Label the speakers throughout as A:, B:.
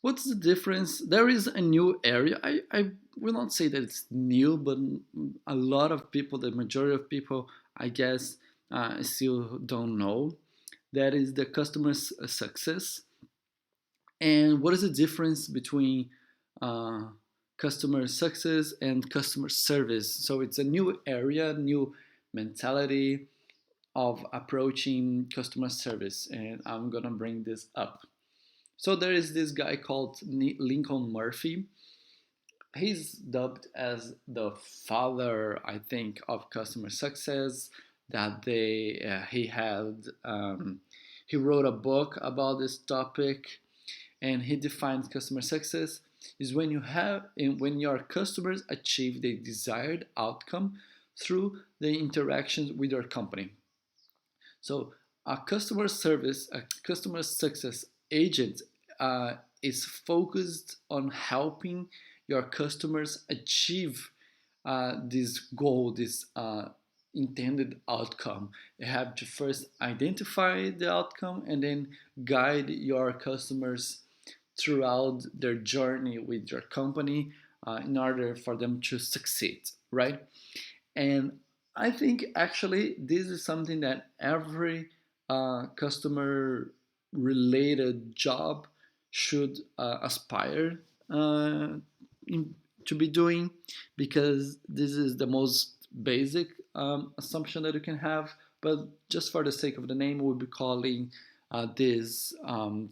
A: What's the difference? There is a new area. I will not say that it's new, but a lot of people, the majority of people, I guess, still don't know. That is the customer success. And what is the difference between uh, customer success and customer service? So it's a new area, new mentality of approaching customer service, and I'm gonna bring this up. So there is this guy called Lincoln Murphy. He's dubbed as the father, I think, of customer success. That he wrote a book about this topic, and he defines customer success is when your customers achieve the desired outcome through the interactions with your company. So a customer success agent is focused on helping your customers achieve this goal, this intended outcome. You have to first identify the outcome and then guide your customers throughout their journey with your company in order for them to succeed, right? And I think actually this is something that every customer related job should aspire uh, in, to be doing, because this is the most basic assumption that you can have. But just for the sake of the name, we'll be calling this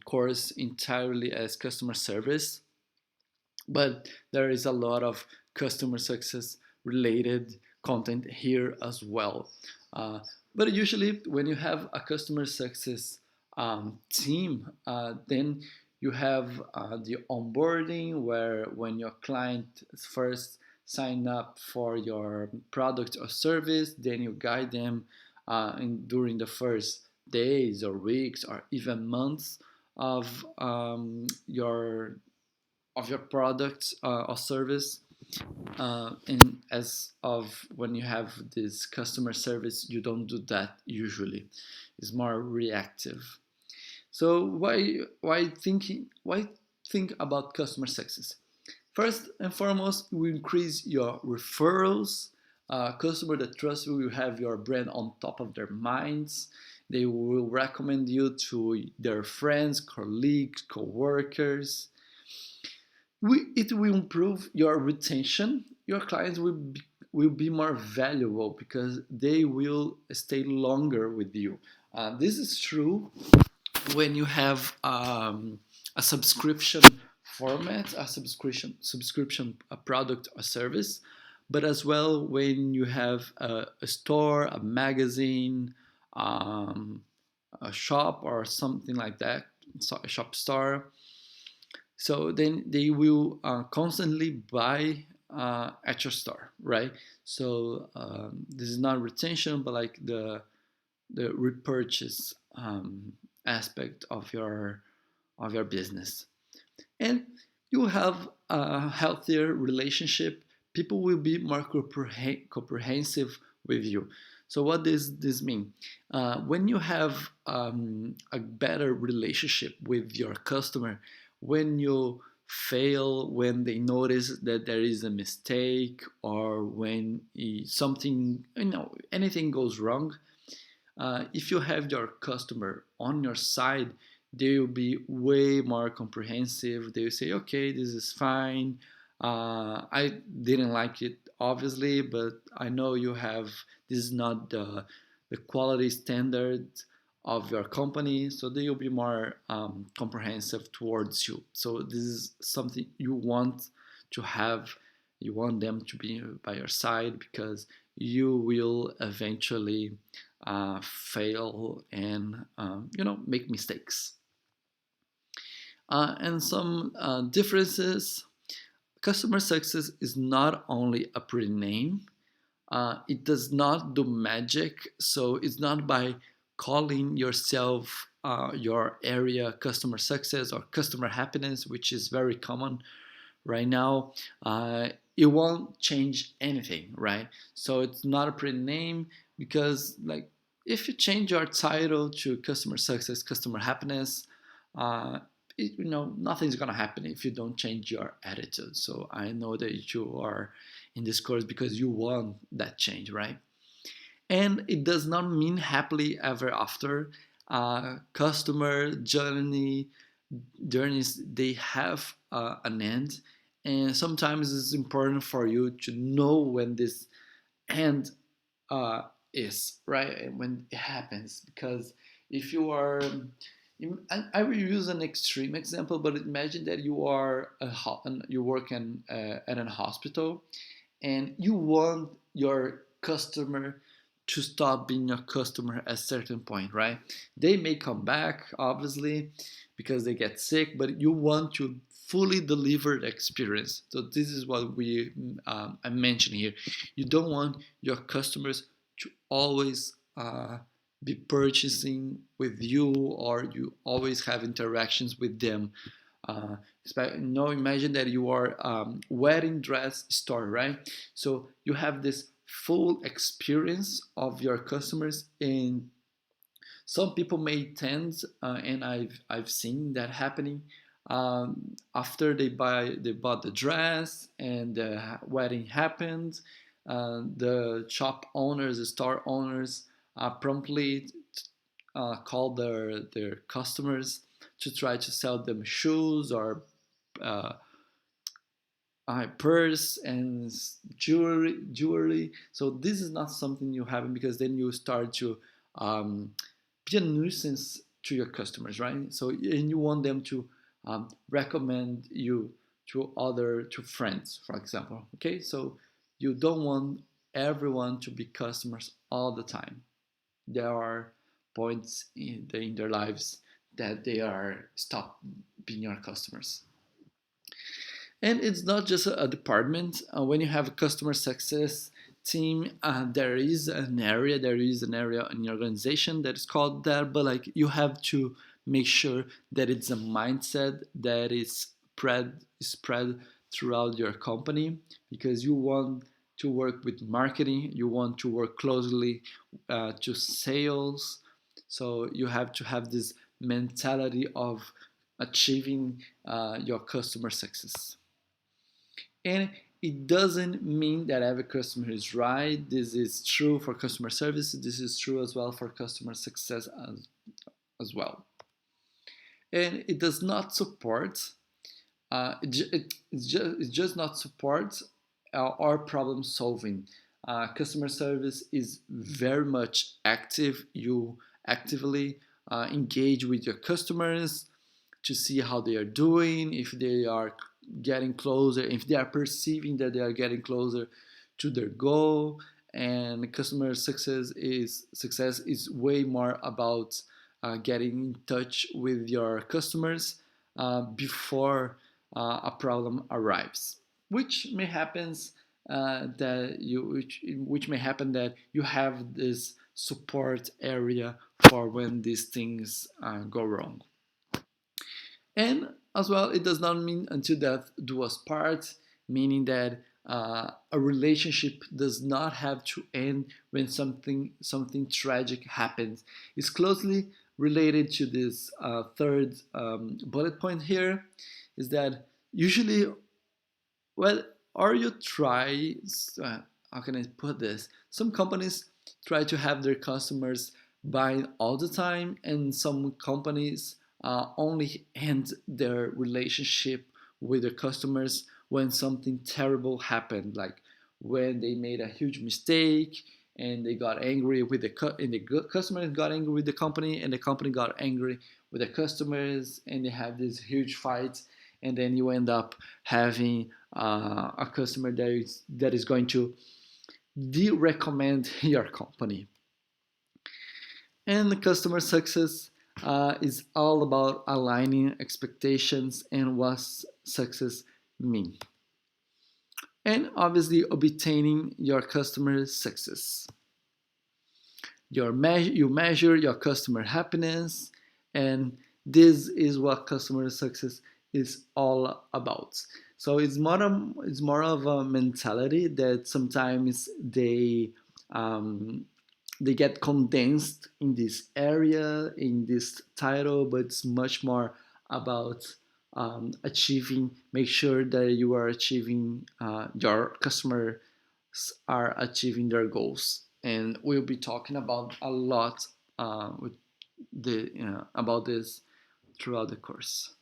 A: course entirely as customer service. But there is a lot of customer success related content here as well. Uh, but usually, when you have a customer success team, then you have the onboarding, where when your client first sign up for your product or service, then you guide them during the first days or weeks or even months of your product or service. And as of when you have this customer service, you don't do that usually. It's more reactive. So why think about customer success? First and foremost, you will increase your referrals. Customer that trust you will have your brand on top of their minds. They will recommend you to their friends, colleagues, co-workers. It will improve your retention. Your clients will be more valuable because they will stay longer with you. This is true when you have a subscription format, a subscription a product or service, but as well when you have a store, a magazine, um, a shop or something like that, a shop store. So then they will constantly buy at your store, right? So this is not retention, but like the repurchase aspect of your business. And you have a healthier relationship. People will be more comprehensive with you. So what does this mean? When you have a better relationship with your customer, when you fail, when they notice that there is a mistake, or when something, anything goes wrong, if you have your customer on your side, they will be way more comprehensive. They will say, okay, this is fine. I didn't like it, obviously, but I know you have, this is not the quality standard of your company, so they will be more comprehensive towards you. So this is something you want to have. You want them to be by your side because you will eventually fail and make mistakes. And some differences. Customer success is not only a pretty name. It does not do magic. So it's not by calling yourself your area customer success or customer happiness, which is very common right now. It won't change anything, right? So it's not a pretty name because, like, if you change your title to customer success, customer happiness, uh, nothing's gonna happen if you don't change your attitude. So I know that you are in this course because you want that change, right? And it does not mean happily ever after. Customer journeys, they have an end, and sometimes it's important for you to know when this end uh, is, right, and when it happens. Because if you are, I will use an extreme example, but imagine that you are you work at an hospital, and you want your customer to stop being a customer at a certain point, right? They may come back, obviously, because they get sick, but you want to fully deliver the experience. So this is what I mentioned here. You don't want your customers to always be purchasing with you, or you always have interactions with them. uh, Imagine that you are wedding dress store, right? So you have this full experience of your customers, and some people may tend, and I've seen that happening. After they bought the dress and the wedding happened, the shop owners, the store owners, promptly call their customers to try to sell them shoes or uh, purse and jewelry. So this is not something you have, because then you start to um, be a nuisance to your customers, right? So, and you want them to recommend you to friends, for example. Okay, so you don't want everyone to be customers all the time. There are points in their lives that they are stop being your customers. And it's not just a department. When you have a customer success team, there is an area in your organization that is called that, but like you have to make sure that it's a mindset that is spread throughout your company, because you want to work with marketing, you want to work closely to sales. So you have to have this mentality of achieving your customer success. And it doesn't mean that every customer is right. This is true for customer service. This is true as well for customer success as well. And it does not support, it's just not support or problem solving. Customer service is very much active. You actively engage with your customers to see how they are doing, if they are getting closer, if they are perceiving that they are getting closer to their goal. And customer success is way more about getting in touch with your customers before a problem arrives, which may happens which may happen that you have this support area for when these things go wrong. And as well, it does not mean until death do us part, meaning that a relationship does not have to end when something tragic happens. It's closely related to this third bullet point here, is that usually, well, or you try, how can I put this? Some companies try to have their customers buying all the time, and some companies only end their relationship with their customers when something terrible happened, like when they made a huge mistake and they got angry with and the customers got angry with the company, and the company got angry with the customers, and they have this huge fight, and then you end up having a customer that is going to de-recommend your company. And customer success is all about aligning expectations and what success mean, and obviously obtaining your customer success. You measure your customer happiness, and this is what customer success is all about. So it's more of a mentality that sometimes they get condensed in this area, in this title, but it's much more about achieving, make sure that you are achieving, your customers are achieving their goals. And we'll be talking about a lot with about this throughout the course.